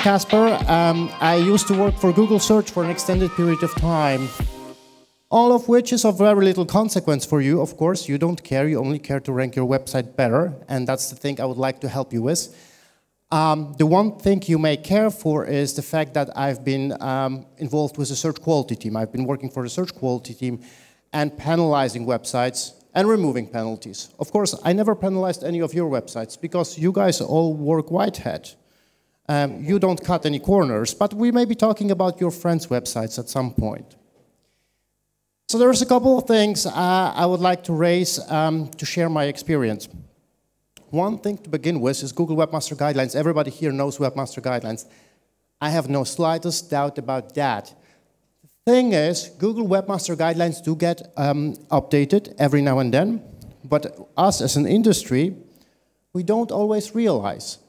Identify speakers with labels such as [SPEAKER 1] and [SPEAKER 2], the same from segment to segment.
[SPEAKER 1] Kaspar. I used to work for Google Search for an extended period of time. All of which is of very little consequence for you, of course. You don't care, you only care to rank your website better, and that's the thing I would like to help you with. The one thing you may care for is the fact that I've been involved with the search quality team. I've been working for the search quality team and penalizing websites and removing penalties. Of course, I never penalized any of your websites because you guys all work white hat. You don't cut any corners, but we may be talking about your friends' websites at some point. So there's a couple of things I would like to raise to share my experience. One thing to begin with is Google Webmaster Guidelines. Everybody here knows Webmaster Guidelines. I have no slightest doubt about that. The thing is, Google Webmaster Guidelines do get updated every now and then, but us as an industry, we don't always realize.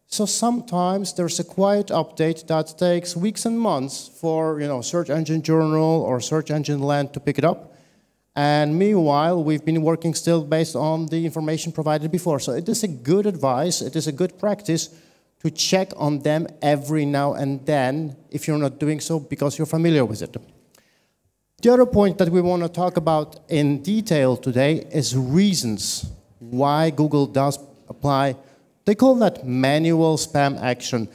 [SPEAKER 1] So sometimes there's a quiet update that takes weeks and months for Search Engine Journal or Search Engine Land to pick it up. And meanwhile, we've been working still based on the information provided before. So it is a good advice, it is a good practice to check on them every now and then if you're not doing so because you're familiar with it. The other point that we want to talk about in detail today is reasons why Google does apply. They call that manual spam action.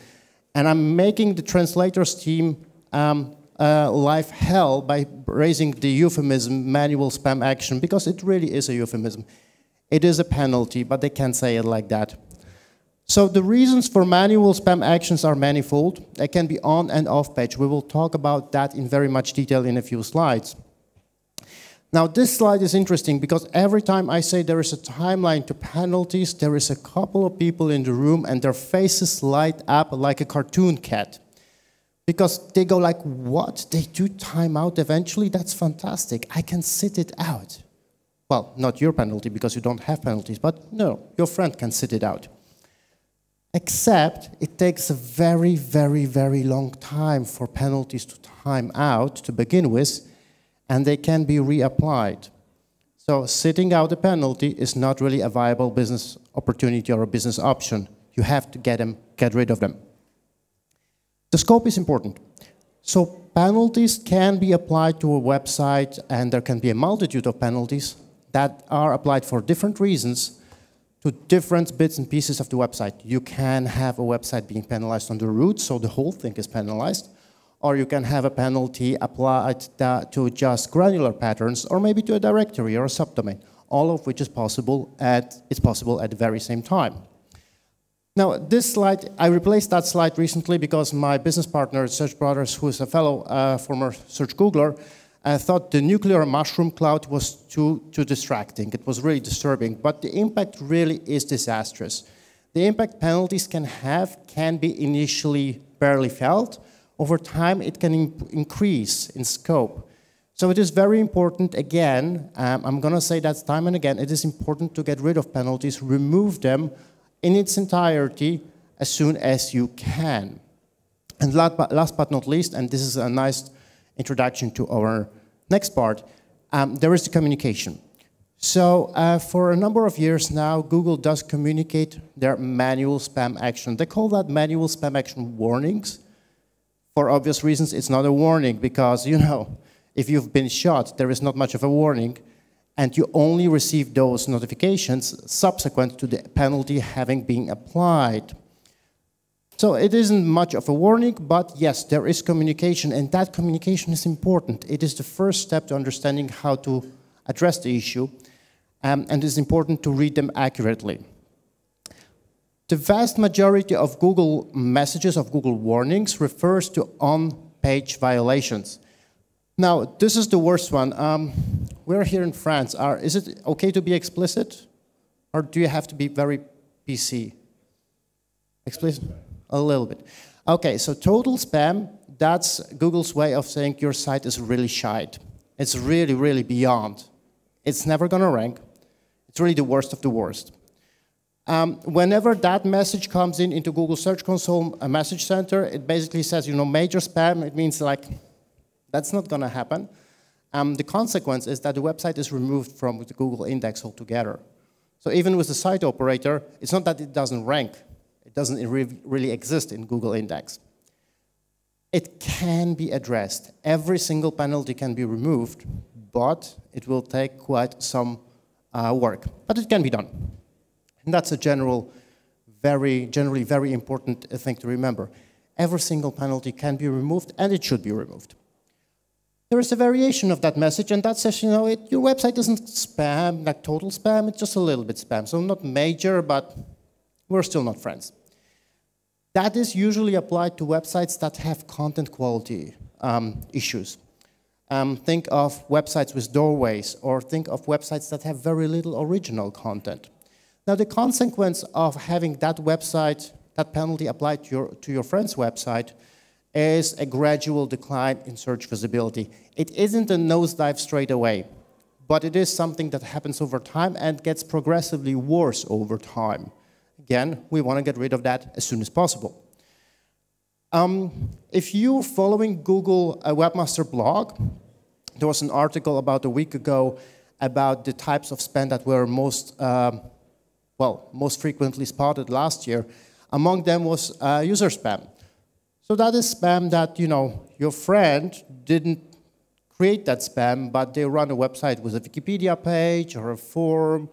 [SPEAKER 1] And I'm making the translators team life hell by raising the euphemism manual spam action because it really is a euphemism. It is a penalty, but they can't say it like that. So the reasons for manual spam actions are manifold. They can be on and off page. We will talk about that in very much detail in a few slides. Now, this slide is interesting because every time I say there is a timeline to penalties, there is a couple of people in the room and their faces light up like a cartoon cat. Because they go like, what? They do time out eventually? That's fantastic. I can sit it out. Well, not your penalty because you don't have penalties, but no, your friend can sit it out. Except it takes a very, very, very long time for penalties to time out to begin with, and they can be reapplied. So sitting out a penalty is not really a viable business opportunity or a business option. You have to get rid of them. The scope is important. So penalties can be applied to a website, and there can be a multitude of penalties that are applied for different reasons to different bits and pieces of the website. You can have a website being penalized on the root, so the whole thing is penalized. Or you can have a penalty applied to just granular patterns, or maybe to a directory or a subdomain, all of which is possible at the very same time. Now, this slide, I replaced that slide recently because my business partner, Search Brothers, who is a fellow former Search Googler, thought the nuclear mushroom cloud was too distracting. It was really disturbing, but the impact really is disastrous. The impact penalties can have can be initially barely felt. Over time, it can increase in scope. So it is very important, again, I'm going to say that time and again, it is important to get rid of penalties, remove them in its entirety as soon as you can. And last but not least, and this is a nice introduction to our next part, there is the communication. So for a number of years now, Google does communicate their manual spam action. They call that manual spam action warnings. For obvious reasons, it's not a warning because, if you've been shot, there is not much of a warning, and you only receive those notifications subsequent to the penalty having been applied. So it isn't much of a warning, but yes, there is communication, and that communication is important. It is the first step to understanding how to address the issue, and it is important to read them accurately. The vast majority of Google messages, of Google warnings, refers to on-page violations. Now, this is the worst one. We're here in France. Is it okay to be explicit? Or do you have to be very PC? Explicit? A little bit. Okay, so total spam, that's Google's way of saying your site is really shite. It's really, really beyond. It's never going to rank. It's really the worst of the worst. Whenever that message comes into Google Search Console, a message center, it basically says, major spam. It means like, that's not going to happen. The consequence is that the website is removed from the Google index altogether. So even with the site operator, it's not that it doesn't rank. It doesn't really exist in Google index. It can be addressed. Every single penalty can be removed, but it will take quite some work. But it can be done. And that's a generally very important thing to remember. Every single penalty can be removed, and it should be removed. There is a variation of that message, and that says, your website isn't spam, like total spam, it's just a little bit spam. So not major, but we're still not friends. That is usually applied to websites that have content quality issues. Think of websites with doorways, or think of websites that have very little original content. Now, the consequence of having that website, that penalty applied to your friend's website, is a gradual decline in search visibility. It isn't a nosedive straight away, but it is something that happens over time and gets progressively worse over time. Again, we want to get rid of that as soon as possible. If you're following Google Webmaster Blog, there was an article about a week ago about the types of spam that were most frequently spotted last year. Among them was user spam. So that is spam that, your friend didn't create that spam, but they run a website with a Wikipedia page or a forum,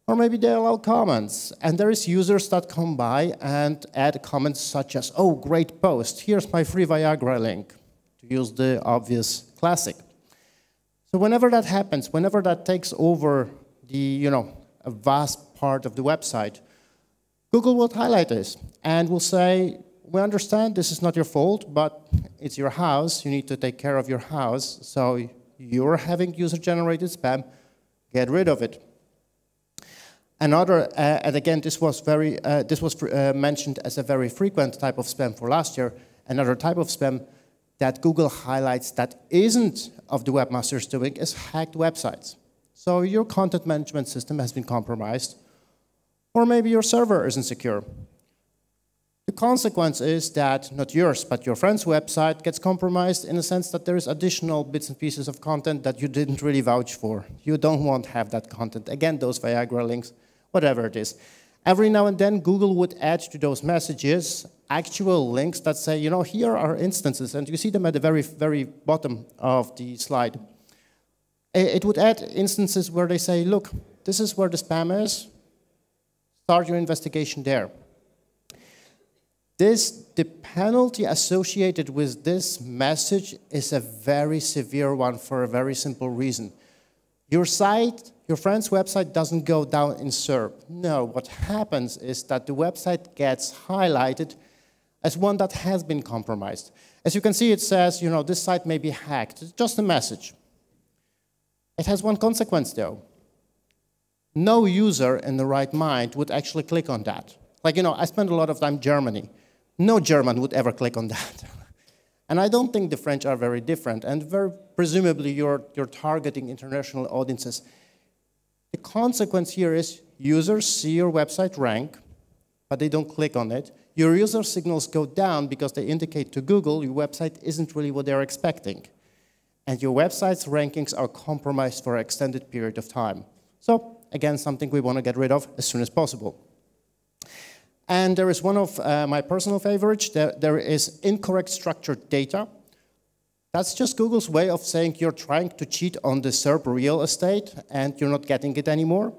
[SPEAKER 1] or maybe they allow comments. And there is users that come by and add comments such as, oh, great post, here's my free Viagra link, to use the obvious classic. So whenever that happens, whenever that takes over the, a vast part of the website, Google will highlight this and will say, we understand this is not your fault, but it's your house. You need to take care of your house. So you're having user-generated spam. Get rid of it. Another, and again, this was mentioned as a very frequent type of spam for last year. Another type of spam that Google highlights that isn't of the webmaster's doing is hacked websites. So your content management system has been compromised, or maybe your server isn't secure. The consequence is that not yours, but your friend's website gets compromised in the sense that there is additional bits and pieces of content that you didn't really vouch for. You don't want to have that content. Again, those Viagra links, whatever it is. Every now and then, Google would add to those messages actual links that say, here are instances, and you see them at the very, very bottom of the slide. It would add instances where they say, look, this is where the spam is. Start your investigation there. The penalty associated with this message is a very severe one for a very simple reason. Your site, your friend's website doesn't go down in SERP. No, what happens is that the website gets highlighted as one that has been compromised. As you can see, it says, this site may be hacked. It's just a message. It has one consequence, though. No user in the right mind would actually click on that. Like, I spend a lot of time in Germany. No German would ever click on that. And I don't think the French are very different, and presumably you're targeting international audiences. The consequence here is users see your website rank, but they don't click on it. Your user signals go down because they indicate to Google your website isn't really what they're expecting. And your website's rankings are compromised for an extended period of time. So, again, something we want to get rid of as soon as possible. And there is one of my personal favorites. There is incorrect structured data. That's just Google's way of saying you're trying to cheat on the SERP real estate and you're not getting it anymore.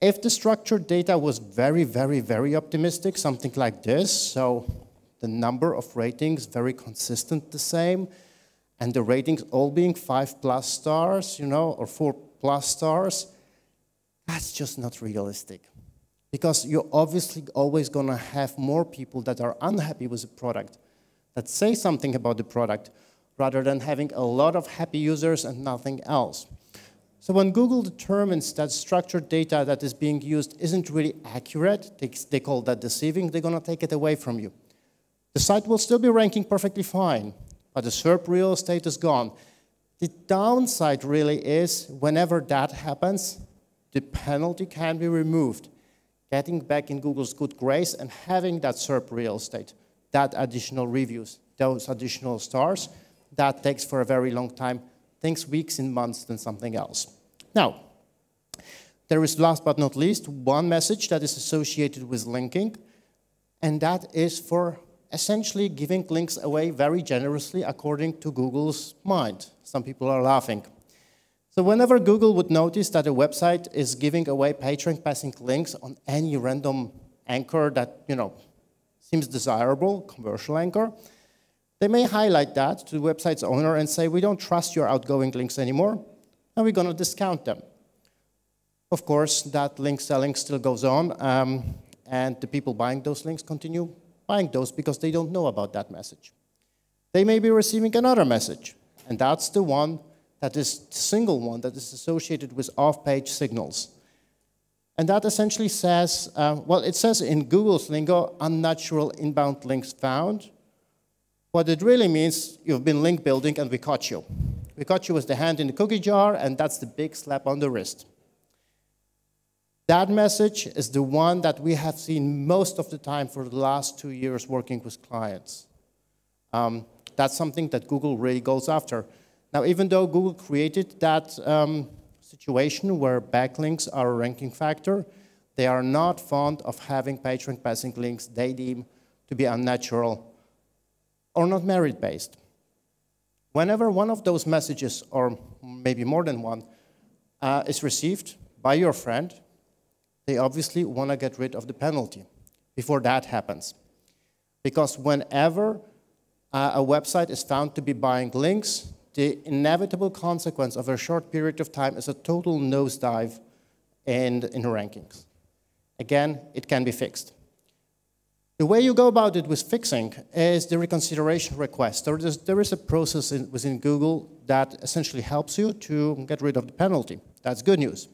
[SPEAKER 1] If the structured data was very, very, very optimistic, something like this, so the number of ratings very consistent the same, and the ratings all being 5+ stars, or 4+ stars, that's just not realistic. Because you're obviously always going to have more people that are unhappy with the product, that say something about the product, rather than having a lot of happy users and nothing else. So when Google determines that structured data that is being used isn't really accurate, they call that deceiving, they're going to take it away from you. The site will still be ranking perfectly fine, but the SERP real estate is gone. The downside really is, whenever that happens, the penalty can be removed. Getting back in Google's good grace and having that SERP real estate, that additional reviews, those additional stars, that takes for a very long time, takes weeks and months than something else. Now, there is, last but not least, one message that is associated with linking, and that is for essentially giving links away very generously according to Google's mind. Some people are laughing. So whenever Google would notice that a website is giving away PageRank passing links on any random anchor that, seems desirable, commercial anchor, they may highlight that to the website's owner and say, we don't trust your outgoing links anymore, and we're going to discount them. Of course, that link selling still goes on, and the people buying those links continue buying those because they don't know about that message. They may be receiving another message, and that's the one that is the single one that is associated with off-page signals. And that essentially says, it says in Google's lingo, unnatural inbound links found. What it really means, you've been link building and we caught you. We caught you with the hand in the cookie jar, and that's the big slap on the wrist. That message is the one that we have seen most of the time for the last 2 years working with clients. That's something that Google really goes after. Now, even though Google created that situation where backlinks are a ranking factor, they are not fond of having PageRank passing links they deem to be unnatural or not merit-based. Whenever one of those messages, or maybe more than one, is received by your friend, they obviously want to get rid of the penalty before that happens. Because whenever a website is found to be buying links, the inevitable consequence of a short period of time is a total nosedive in rankings. Again, it can be fixed. The way you go about it with fixing is the reconsideration request. There is a process within Google that essentially helps you to get rid of the penalty. That's good news.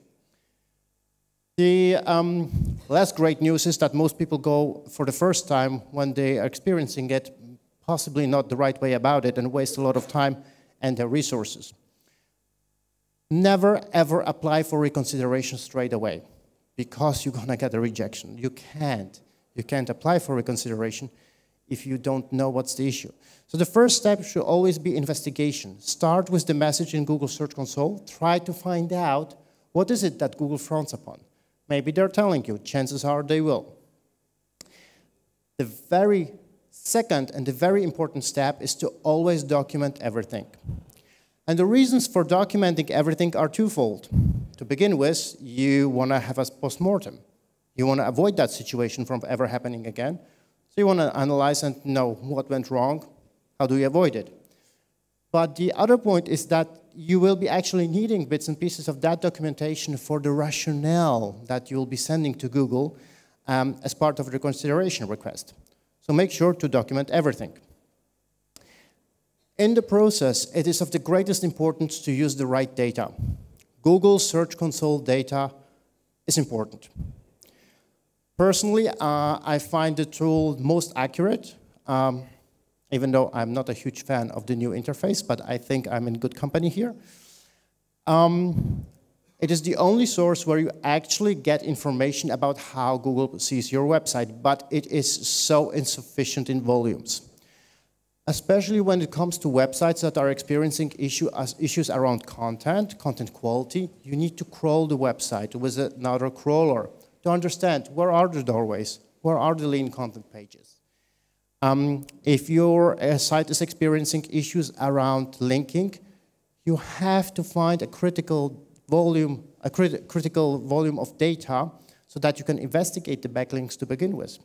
[SPEAKER 1] The less great news is that most people go for the first time when they are experiencing it, possibly not the right way about it, and waste a lot of time and their resources. Never, ever apply for reconsideration straight away, because you're going to get a rejection. You can't apply for reconsideration if you don't know what's the issue. So the first step should always be investigation. Start with the message in Google Search Console. Try to find out what is it that Google frowns upon. Maybe they're telling you. Chances are they will. The very second and the very important step is to always document everything. And the reasons for documenting everything are twofold. To begin with, you want to have a postmortem. You want to avoid that situation from ever happening again. So you want to analyze and know what went wrong, how do you avoid it. But the other point is that you will be actually needing bits and pieces of that documentation for the rationale that you'll be sending to Google as part of the reconsideration request. So make sure to document everything. In the process, it is of the greatest importance to use the right data. Google Search Console data is important. Personally, I find the tool most accurate, even though I'm not a huge fan of the new interface, but I think I'm in good company here. It is the only source where you actually get information about how Google sees your website, but it is so insufficient in volumes. Especially when it comes to websites that are experiencing issues around content quality, you need to crawl the website with another crawler to understand where are the doorways, where are the lean content pages. If your site is experiencing issues around linking, you have to find a critical volume of data so that you can investigate the backlinks to begin with.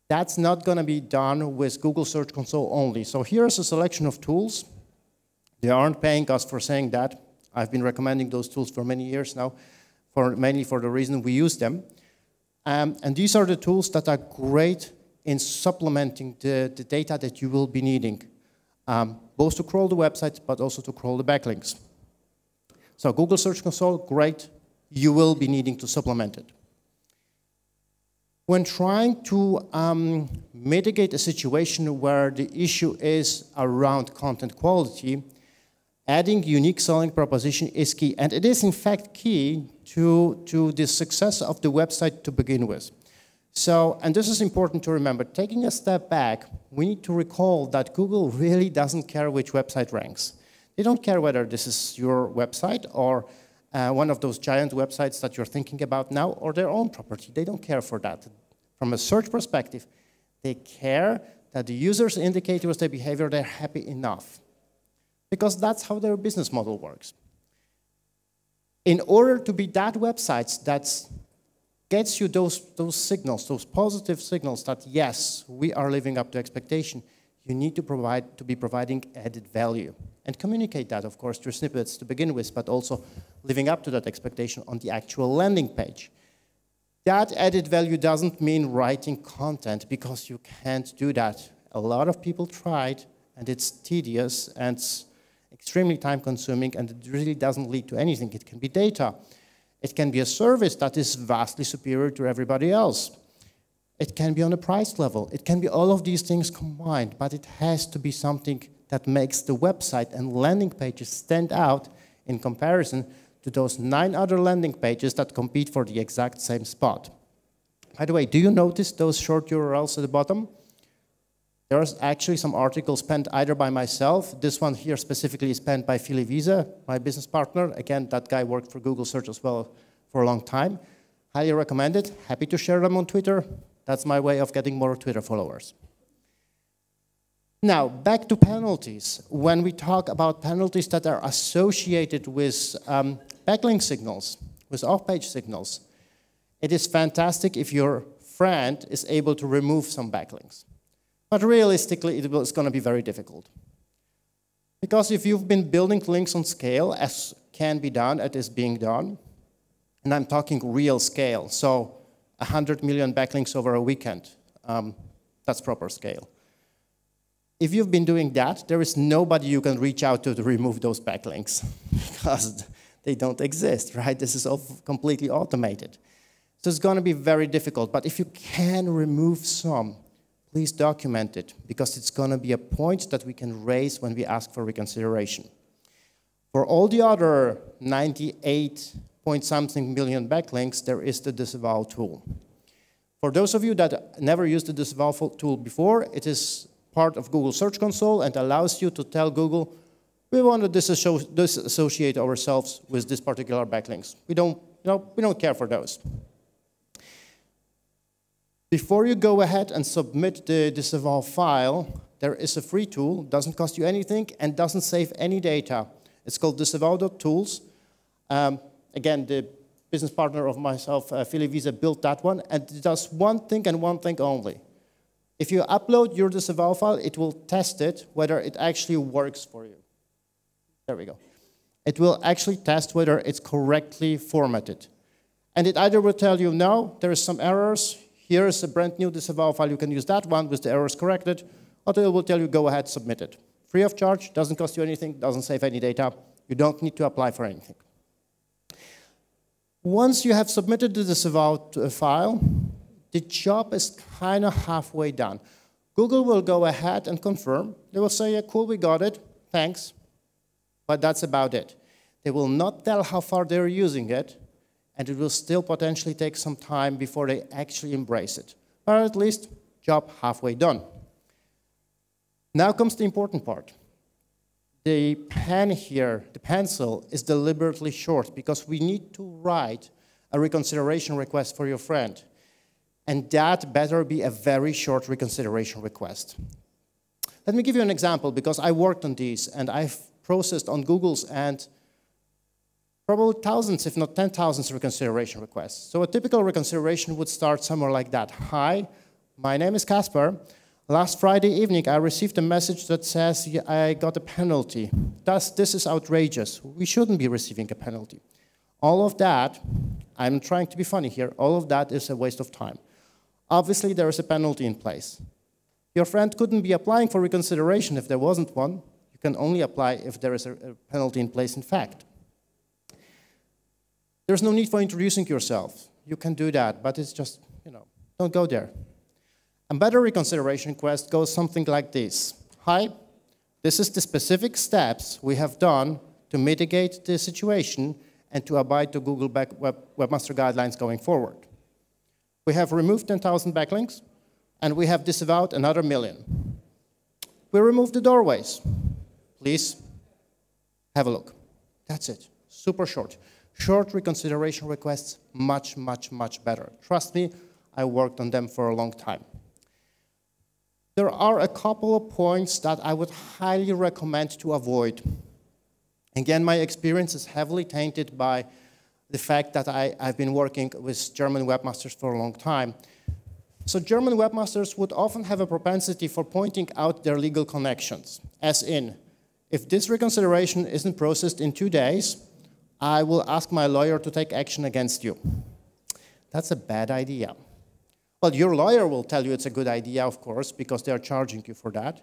[SPEAKER 1] That's not going to be done with Google Search Console only. So here's a selection of tools. They aren't paying us for saying that. I've been recommending those tools for many years now, mainly for the reason we use them. And these are the tools that are great in supplementing the data that you will be needing, both to crawl the website, but also to crawl the backlinks. So Google Search Console, great. You will be needing to supplement it. When trying to mitigate a situation where the issue is around content quality, adding unique selling proposition is key. And it is, in fact, key to the success of the website to begin with. So, and this is important to remember, taking a step back, we need to recall that Google really doesn't care which website ranks. They don't care whether this is your website or one of those giant websites that you're thinking about now, or their own property. They don't care for that. From a search perspective, they care that the users indicate with their behavior they're happy enough. Because that's how their business model works. In order to be that website that gets you those signals, those positive signals that yes, we are living up to expectation, you need to be providing added value. And communicate that, of course, through snippets to begin with, but also living up to that expectation on the actual landing page. That added value doesn't mean writing content, because you can't do that. A lot of people tried, and it's tedious and extremely time-consuming, and it really doesn't lead to anything. It can be data. It can be a service that is vastly superior to everybody else. It can be on a price level. It can be all of these things combined, but it has to be something that makes the website and landing pages stand out in comparison to those 9 other landing pages that compete for the exact same spot. By the way, do you notice those short URLs at the bottom? There's actually some articles penned either by myself. This one here specifically is penned by Philly Visa, my business partner. Again, that guy worked for Google Search as well for a long time. Highly recommend it. Happy to share them on Twitter. That's my way of getting more Twitter followers. Now, back to penalties. When we talk about penalties that are associated with backlink signals, with off-page signals, it is fantastic if your friend is able to remove some backlinks. But realistically, it's going to be very difficult. Because if you've been building links on scale, as can be done, it is being done, and I'm talking real scale, so 100 million backlinks over a weekend, that's proper scale. If you've been doing that, there is nobody you can reach out to remove those backlinks, because they don't exist, right? This is all completely automated. So it's going to be very difficult, but if you can remove some, please document it, because it's going to be a point that we can raise when we ask for reconsideration. For all the other 98-point-something million backlinks, there is the disavow tool. For those of you that never used the disavow tool before, it is part of Google Search Console and allows you to tell Google, we want to disassociate ourselves with this particular backlinks. We don't care for those. Before you go ahead and submit the disavow file, there is a free tool, doesn't cost you anything, and doesn't save any data. It's called disavow.tools. Again, the business partner of myself, Philly Visa, built that one, and it does one thing and one thing only. If you upload your disavow file, it will test it, whether it actually works for you. There we go. It will actually test whether it's correctly formatted. And it either will tell you, no, there is some errors, here is a brand new disavow file, you can use that one with the errors corrected, or it will tell you, go ahead, submit it. Free of charge, doesn't cost you anything, doesn't save any data, you don't need to apply for anything. Once you have submitted the disavow file, the job is kind of halfway done. Google will go ahead and confirm. They will say, yeah, cool, we got it, thanks, but that's about it. They will not tell how far they're using it, and it will still potentially take some time before they actually embrace it. But at least, job halfway done. Now comes the important part. The pen here, the pencil, is deliberately short because we need to write a reconsideration request for your friend. And that better be a very short reconsideration request. Let me give you an example, because I worked on these, and I've processed on Google's end probably thousands, if not 10,000 reconsideration requests. So a typical reconsideration would start somewhere like that. Hi, my name is Kaspar. Last Friday evening, I received a message that says I got a penalty. Thus, this is outrageous. We shouldn't be receiving a penalty. All of that, I'm trying to be funny here, all of that is a waste of time. Obviously, there is a penalty in place. Your friend couldn't be applying for reconsideration if there wasn't one. You can only apply if there is a penalty in place in fact. There's no need for introducing yourself. You can do that, but it's just, don't go there. A better reconsideration request goes something like this. Hi, this is the specific steps we have done to mitigate the situation and to abide to Google Webmaster Guidelines going forward. We have removed 10,000 backlinks, and we have disavowed another 1 million. We removed the doorways. Please have a look. That's it. Super short. Short reconsideration requests, much, much, much better. Trust me, I worked on them for a long time. There are a couple of points that I would highly recommend to avoid. Again, my experience is heavily tainted by the fact that I've been working with German webmasters for a long time. So German webmasters would often have a propensity for pointing out their legal connections, as in, if this reconsideration isn't processed in 2 days, I will ask my lawyer to take action against you. That's a bad idea. Well, your lawyer will tell you it's a good idea, of course, because they are charging you for that.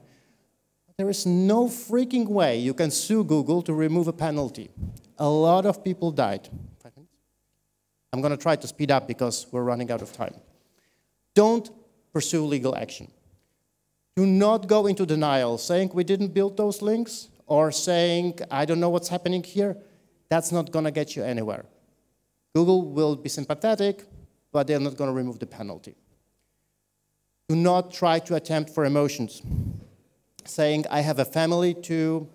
[SPEAKER 1] There is no freaking way you can sue Google to remove a penalty. A lot of people died. 5 minutes? I'm going to try to speed up because we're running out of time. Don't pursue legal action. Do not go into denial, saying we didn't build those links, or saying I don't know what's happening here. That's not going to get you anywhere. Google will be sympathetic, but they're not going to remove the penalty. Do not try to attempt for emotions, saying I have a family to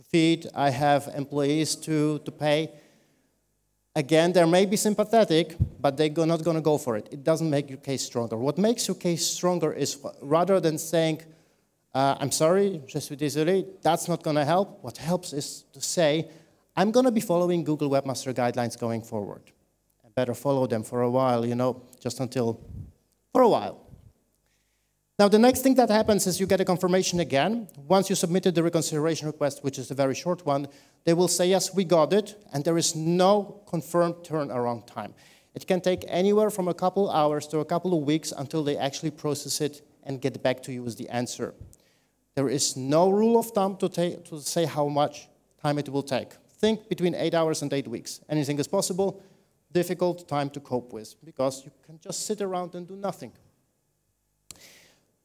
[SPEAKER 1] feed, I have employees to pay. Again, they may be sympathetic, but they're not going to go for it. It doesn't make your case stronger. What makes your case stronger is rather than saying, I'm sorry, je suis désolé, that's not going to help. What helps is to say, I'm going to be following Google Webmaster Guidelines going forward. I better follow them for a while, you know, just until, for a while. Now, the next thing that happens is you get a confirmation again. Once you submitted the reconsideration request, which is a very short one, they will say, yes, we got it, and there is no confirmed turnaround time. It can take anywhere from a couple hours to a couple of weeks until they actually process it and get back to you with the answer. There is no rule of thumb to say how much time it will take. Think between 8 hours and 8 weeks. Anything is possible. Difficult time to cope with, because you can just sit around and do nothing.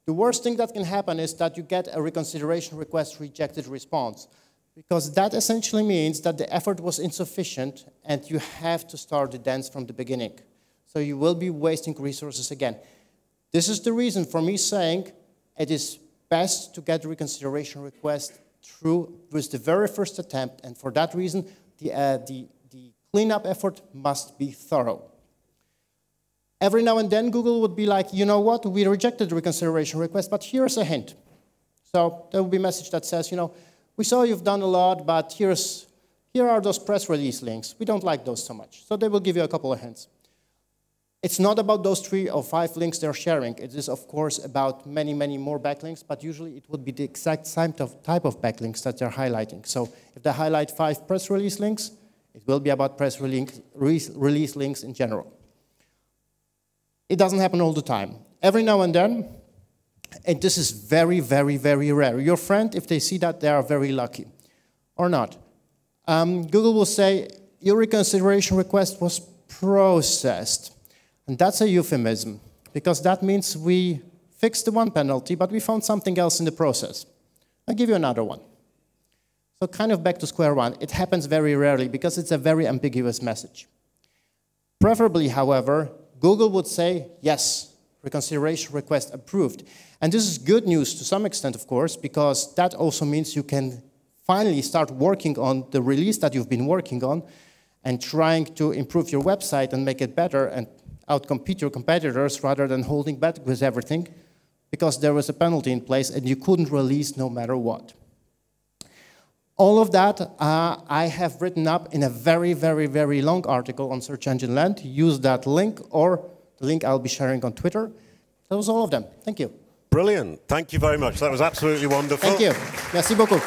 [SPEAKER 1] The worst thing that can happen is that you get a reconsideration request rejected response, because that essentially means that the effort was insufficient and you have to start the dance from the beginning. So you will be wasting resources again. This is the reason for me saying it is best to get the reconsideration request through with the very first attempt, and for that reason, the cleanup effort must be thorough. Every now and then, Google would be like, you know what, we rejected the reconsideration request, but here's a hint. So there will be a message that says, you know, we saw you've done a lot, but here are those press release links. We don't like those so much. So they will give you a couple of hints. It's not about those 3 or 5 links they're sharing. It is, of course, about many, many more backlinks, but usually it would be the exact same type of backlinks that they're highlighting. So if they highlight 5 press release links, it will be about press release links in general. It doesn't happen all the time. Every now and then, and this is very, very, very rare. Your friend, if they see that, they are very lucky. Or not. Google will say, your reconsideration request was processed. And that's a euphemism, because that means we fixed the one penalty, but we found something else in the process. I'll give you another one. So kind of back to square one. It happens very rarely, because it's a very ambiguous message. Preferably, however, Google would say, yes, reconsideration request approved. And this is good news to some extent, of course, because that also means you can finally start working on the release that you've been working on and trying to improve your website and make it better and outcompete your competitors rather than holding back with everything, because there was a penalty in place and you couldn't release no matter what. All of that I have written up in a very, very, very long article on Search Engine Land. Use that link or the link I'll be sharing on Twitter. That was all of them. Thank you.
[SPEAKER 2] Brilliant. Thank you very much. That was absolutely wonderful.
[SPEAKER 1] Thank you. Merci beaucoup.